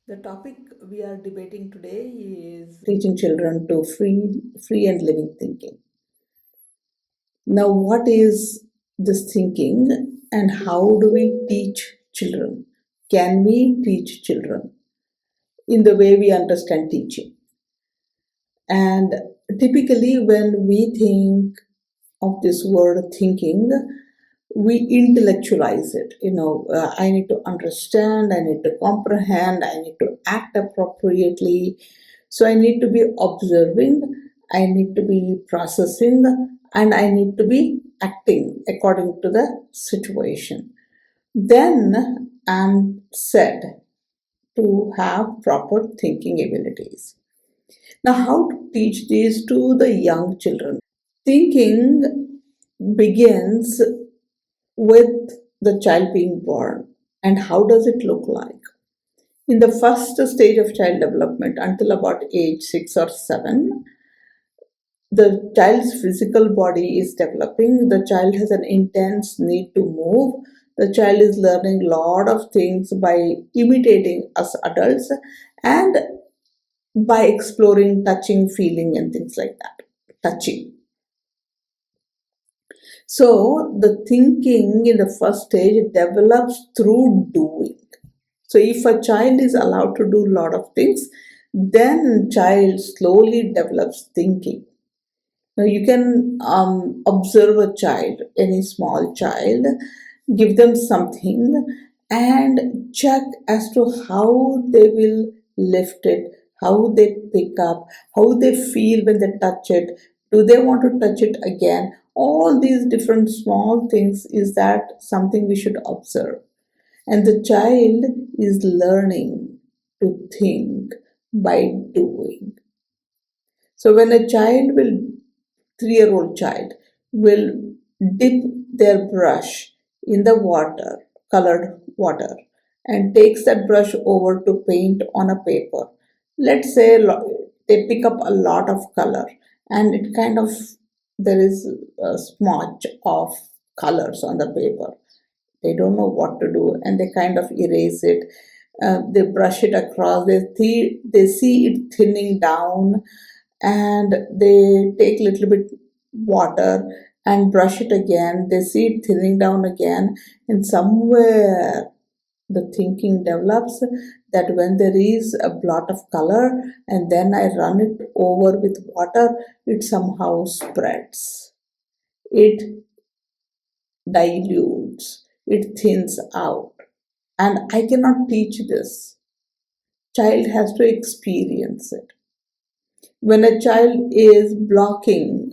The topic we are debating today is teaching children to free and living thinking. Now, what is this thinking and how do we teach children? Can we teach children in the way we understand teaching? And typically, when we think of this word thinking, we intellectualize it. I need to understand, I need to comprehend, I need to act appropriately. So I need to be observing, I need to be processing, and I need to be acting according to the situation. Then I'm said to have proper thinking abilities. Now, how to teach these to the young children? Thinking begins with the child being born. And how does it look like? In the first stage of child development, until about age 6 or 7, the child's physical body is developing. The child has an intense need to move. The child is learning a lot of things by imitating us adults and by exploring touching, feeling, and things like that. Touching. So the thinking in the first stage develops through doing. So if a child is allowed to do a lot of things, then child slowly develops thinking. Now you can observe a child, any small child, give them something and check as to how they will lift it, how they pick up, how they feel when they touch it. Do they want to touch it again? All these different small things, is that something we should observe. And the child is learning to think by doing. So when a child will 3-year-old child will dip their brush in the water, colored water, and takes that brush over to paint on a paper. Let's say they pick up a lot of color and it kind of, there is a smudge of colors on the paper. They don't know what to do and they kind of erase it. They brush it across, they see it thinning down, and they take a little bit water and brush it again. They see it thinning down again, and somewhere the thinking develops that when there is a blot of color and then I run it over with water, it somehow spreads. It dilutes, it thins out. And I cannot teach this. Child has to experience it. When a child is building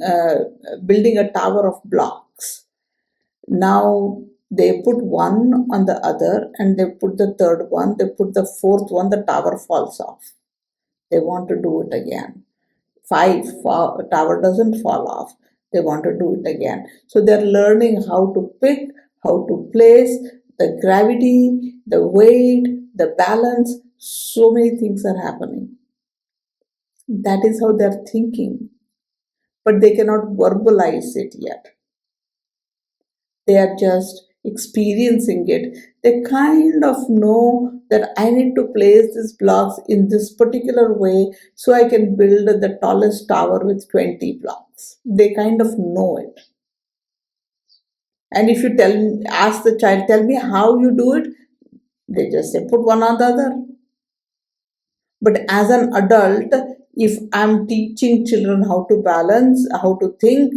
a tower of blocks, now they put one on the other and they put the third one, they put the fourth one, the tower falls off. They want to do it again. Tower doesn't fall off. They want to do it again. So they're learning how to pick, how to place, the gravity, the weight, the balance. So many things are happening. That is how they're thinking, but they cannot verbalize it yet. They are just experiencing it. They kind of know that I need to place these blocks in this particular way so I can build the tallest tower with 20 blocks. They kind of know it. And if you ask the child, tell me how you do it, they just say, put one on the other. But as an adult, if I'm teaching children how to balance, how to think,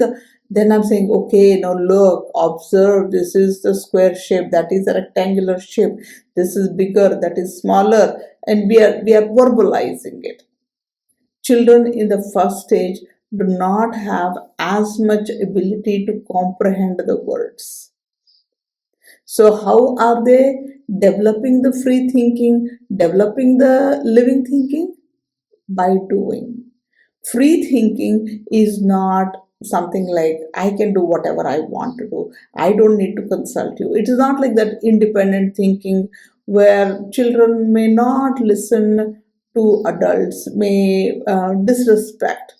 then I'm saying, okay, now look, observe, this is the square shape, that is a rectangular shape, this is bigger, that is smaller, and we are verbalizing it. Children in the first stage do not have as much ability to comprehend the words. So how are they developing the free thinking, developing the living thinking? By doing. Free thinking is not something like I can do whatever I want to do. I don't need to consult you. It is not like that independent thinking where children may not listen to adults, may disrespect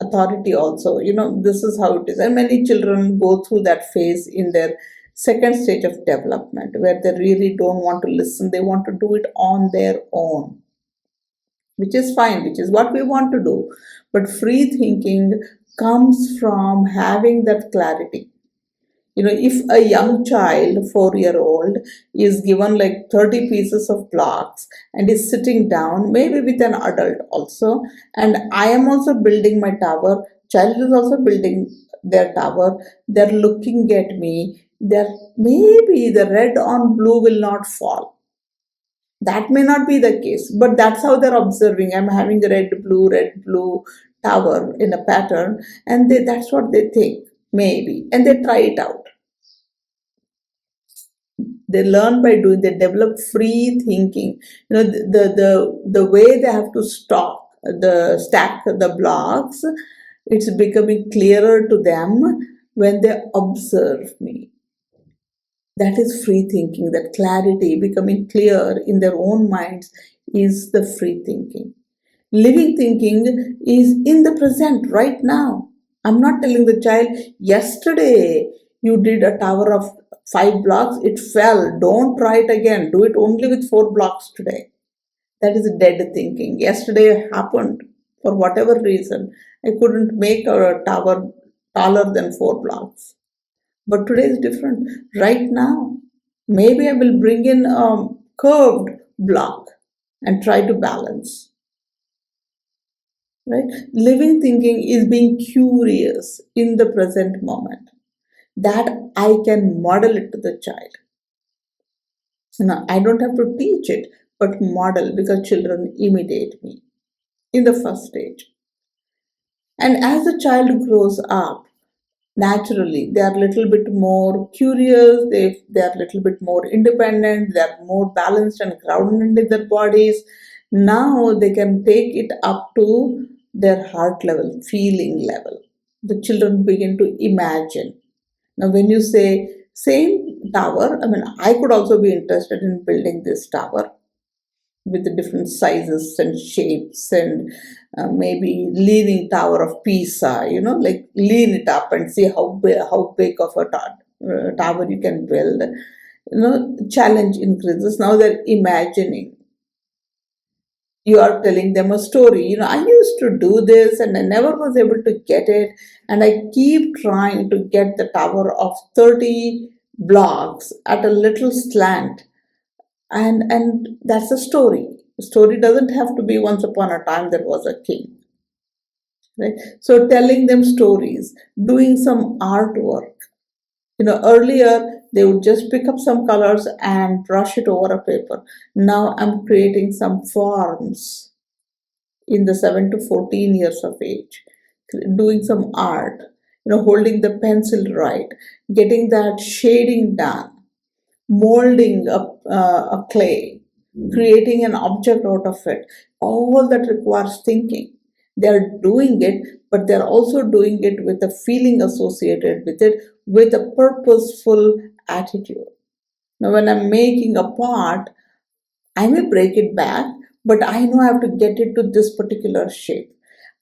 authority also. This is how it is. And many children go through that phase in their Second stage of development, where they really don't want to listen, they want to do it on their own, which is fine, which is what we want to do. But free thinking comes from having that clarity. If a young child, 4-year old, is given like 30 pieces of blocks and is sitting down, maybe with an adult also, and I am also building my tower, child is also building their tower, they're looking at me, there maybe the red on blue will not fall. That may not be the case, but that's how they're observing. I'm having a red, blue tower in a pattern, and that's what they think, maybe, and they try it out. They learn by doing. They develop free thinking. The way they have to stack the blocks. It's becoming clearer to them when they observe me. That is free thinking. That clarity, becoming clear in their own minds, is the free thinking. Living thinking is in the present, right now. I'm not telling the child, yesterday you did a tower of 5 blocks, it fell. Don't try it again. Do it only with 4 blocks today. That is dead thinking. Yesterday happened for whatever reason. I couldn't make a tower taller than 4 blocks. But today is different. Right now, maybe I will bring in a curved block and try to balance. Right? Living thinking is being curious in the present moment. That I can model it to the child. I don't have to teach it, but model, because children imitate me in the first stage. And as the child grows up, naturally they are a little bit more curious, they are a little bit more independent, they are more balanced and grounded in their bodies. Now they can take it up to their heart level, feeling level. The children begin to imagine. Now when you say same tower, I could also be interested in building this tower with the different sizes and shapes, and maybe leaning tower of Pisa, like lean it up and see how big of a tower you can build. Challenge increases. Now they're imagining. You are telling them a story. I used to do this and I never was able to get it, and I keep trying to get the tower of 30 blocks at a little slant, and that's a story. The story doesn't have to be once upon a time there was a king, right? So telling them stories, doing some artwork. Earlier they would just pick up some colors and brush it over a paper. Now I'm creating some forms in the 7 to 14 years of age, doing some art, holding the pencil right, getting that shading done, molding a clay, creating an object out of it. All that requires thinking. They are doing it, but they're also doing it with a feeling associated with it, with a purposeful attitude. Now, when I'm making a pot, I may break it back, but I know I have to get it to this particular shape.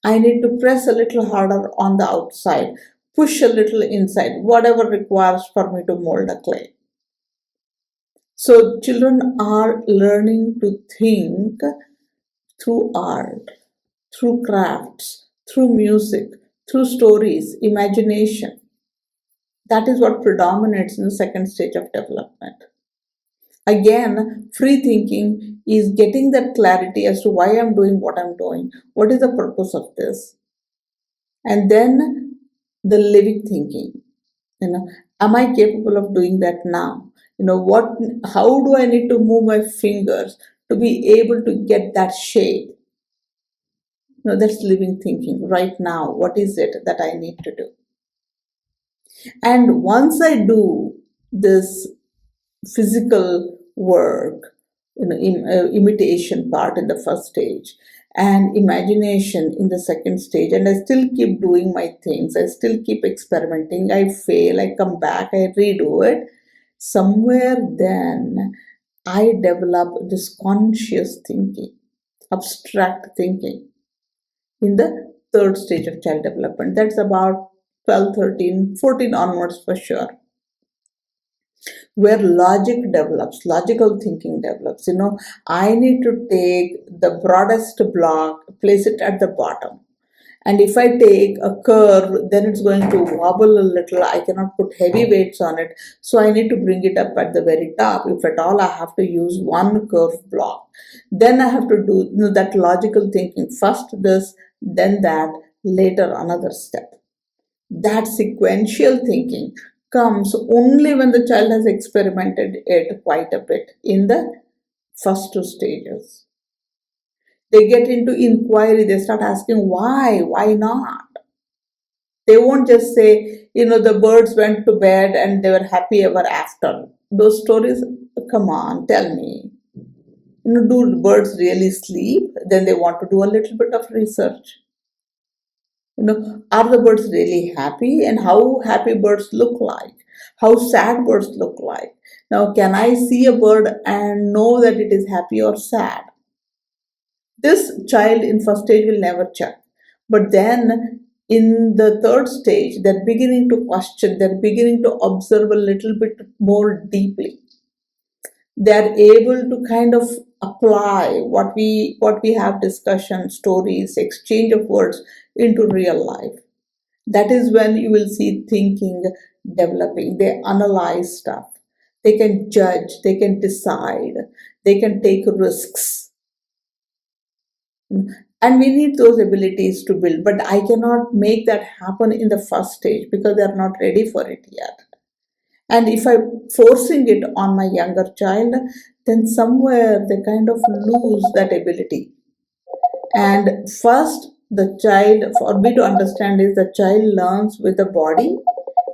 I need to press a little harder on the outside, push a little inside, whatever requires for me to mold a clay. So children are learning to think through art, through crafts, through music, through stories, imagination. That is what predominates in the second stage of development. Again, free thinking is getting that clarity as to why I'm doing what I'm doing, what is the purpose of this. And then the living thinking. Am I capable of doing that now? How do I need to move my fingers to be able to get that shape? That's living thinking. Right now, what is it that I need to do? And once I do this physical work, imitation part in the first stage, and imagination in the second stage, and I still keep doing my things, I still keep experimenting, I fail, I come back, I redo it. Somewhere then I develop this conscious thinking, abstract thinking in the third stage of child development. That's about 12, 13, 14 onwards for sure. where logic develops, logical thinking develops. I need to take the broadest block, place it at the bottom. And if I take a curve, then it's going to wobble a little. I cannot put heavy weights on it. So I need to bring it up at the very top. If at all, I have to use one curve block. Then I have to do that logical thinking. First this, then that, later another step. That sequential thinking comes only when the child has experimented it quite a bit in the first two stages. They get into inquiry, they start asking why not? They won't just say, the birds went to bed and they were happy ever after. Those stories, come on, tell me. Do birds really sleep? Then they want to do a little bit of research. Are the birds really happy, and how happy birds look like? How sad birds look like? Now, can I see a bird and know that it is happy or sad? This child in first stage will never check. But then in the third stage, they're beginning to question, they're beginning to observe a little bit more deeply. They're able to kind of apply what we have discussion, stories, exchange of words into real life. That is when you will see thinking developing. They analyze stuff, they can judge, they can decide, they can take risks. And we need those abilities to build, but I cannot make that happen in the first stage because they are not ready for it yet. And if I'm forcing it on my younger child, then somewhere they kind of lose that ability. And first, the child, for me to understand, is the child learns with the body,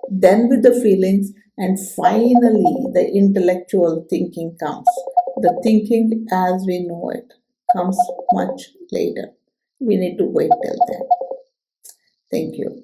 then with the feelings, and finally the intellectual thinking comes. The thinking as we know it comes much later. We need to wait till then. Thank you.